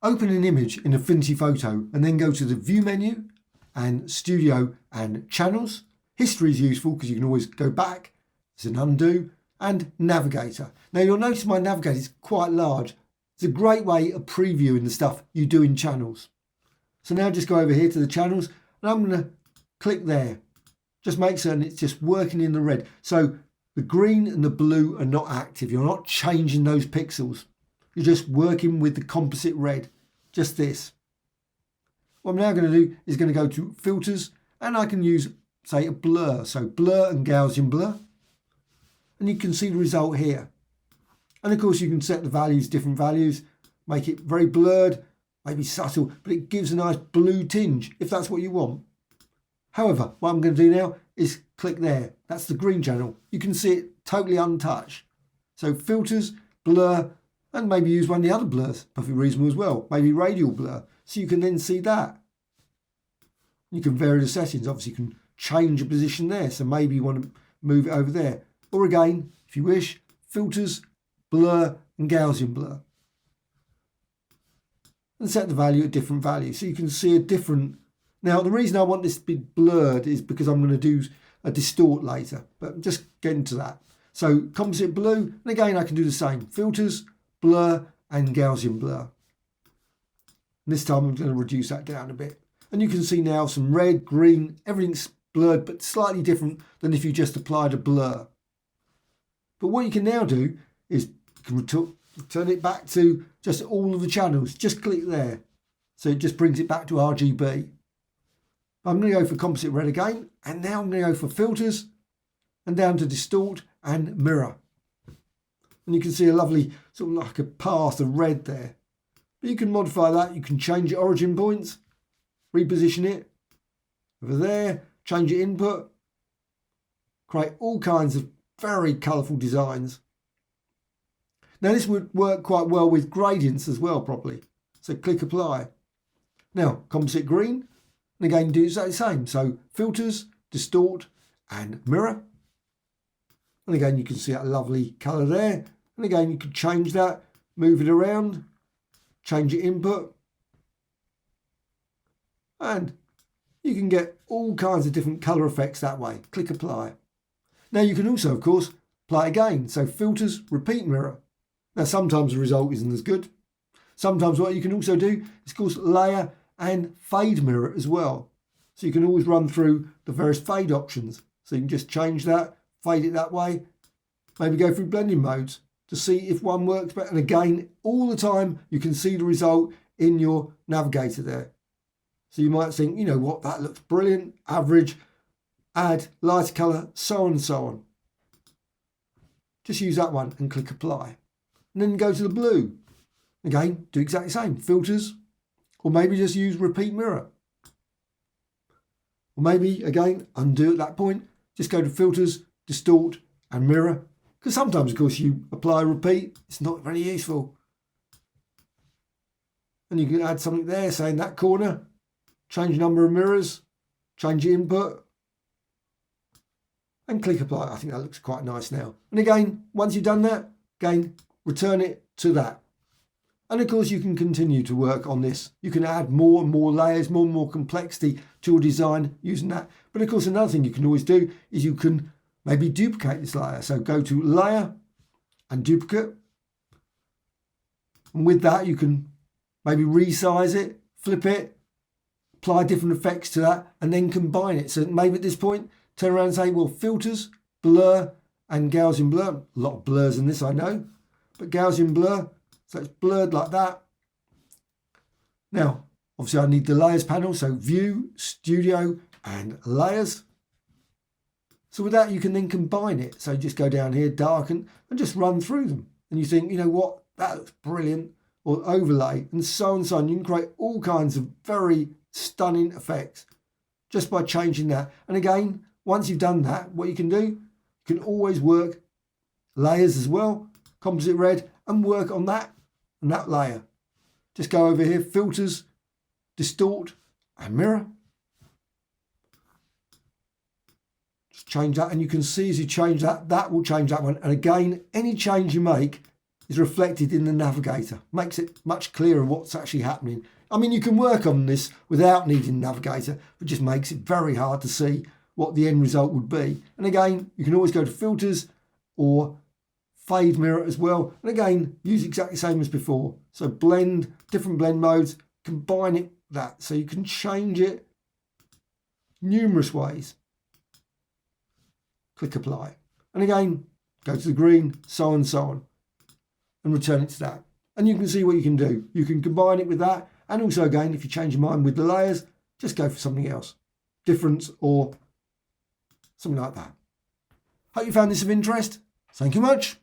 open an image in Affinity Photo and then go to the View menu and Studio and Channels. History is useful because you can always go back. There's an undo and Navigator. Now you'll notice my Navigator is quite large. It's a great way of previewing the stuff you do in channels. So now just go over here to the channels and I'm going to click there. Just make certain it's just working in the red. So the green and the blue are not active. You're not changing those pixels. You're just working with the composite red. Just this. What I'm now going to do is going to go to filters and I can use, say, a blur. So blur and Gaussian blur. And you can see the result here. And of course you can set the values, different values, make it very blurred, maybe subtle, but it gives a nice blue tinge if that's what you want. However, what I'm going to do now is click there. That's the green channel. You can see it totally untouched. So filters, blur, and maybe use one of the other blurs, perfectly reasonable as well. Maybe radial blur. So you can then see that. You can vary the settings. Obviously you can change the position there. So maybe you want to move it over there. Or again, if you wish, filters, blur and Gaussian blur. And set the value at different values. So you can see a different. Now the reason I want this to be blurred is because I'm going to do a distort later. But just getting to that. So composite blue, and again I can do the same. Filters, blur and Gaussian blur. And this time I'm going to reduce that down a bit. And you can see now some red, green, everything's blurred but slightly different than if you just applied a blur. But what you can now do is you can turn it back to just all of the channels. Just click there. So it just brings it back to RGB. I'm going to go for composite red again. And now I'm going to go for filters and down to distort and mirror. And you can see a lovely sort of like a path of red there. But you can modify that. You can change your origin points, reposition it over there, change your input, create all kinds of very colourful designs. Now this would work quite well with gradients as well properly. So click apply. Now composite green, and again do exactly the same. So filters, distort and mirror. And again you can see that lovely colour there. And again you can change that, move it around, change your input. And you can get all kinds of different colour effects that way. Click apply. Now you can also, of course, apply again. So filters, repeat mirror. Now sometimes the result isn't as good. Sometimes what you can also do is, of course, layer and fade mirror as well. So you can always run through the various fade options. So you can just change that, fade it that way. Maybe go through blending modes to see if one works better. And again, all the time you can see the result in your navigator there. So you might think, you know what, that looks brilliant, average, add lighter colour, so on and so on. Just use that one and click apply. And then go to the blue. Again, do exactly the same. Filters, or maybe just use repeat mirror. Or maybe, again, undo at that point. Just go to filters, distort and mirror. Because sometimes, of course, you apply repeat. It's not very useful. And you can add something there, say in that corner. Change number of mirrors. Change your input. And click apply. I think that looks quite nice now. And again, once you've done that, again, return it to that. And of course, you can continue to work on this. You can add more and more layers, more and more complexity to your design using that. But of course, another thing you can always do is you can maybe duplicate this layer. So go to layer and duplicate. And with that, you can maybe resize it, flip it, apply different effects to that, and then combine it. So maybe at this point, turn around and say, well, filters, blur, and Gaussian blur. A lot of blurs in this, I know. But Gaussian blur, so it's blurred like that. Now, obviously I need the layers panel, so view, studio, and layers. So with that, you can then combine it. So just go down here, darken, and just run through them. And you think, you know what, that looks brilliant. Or overlay, and so on and so on. You can create all kinds of very stunning effects just by changing that. And again, once you've done that, what you can do, you can always work layers as well, composite red, and work on that and that layer. Just go over here, filters, distort, and mirror. Just change that, and you can see as you change that, that will change that one. And again, any change you make is reflected in the navigator. Makes it much clearer what's actually happening. I mean, you can work on this without needing navigator, but just makes it very hard to see what the end result would be. And again, you can always go to filters or fade mirror as well. And again, use exactly the same as before. So blend, different blend modes, combine it that. So you can change it numerous ways. Click apply. And again, go to the green, so on and so on. And return it to that. And you can see what you can do. You can combine it with that. And also again, if you change your mind with the layers, just go for something else. Difference or something like that. Hope you found this of interest. Thank you much.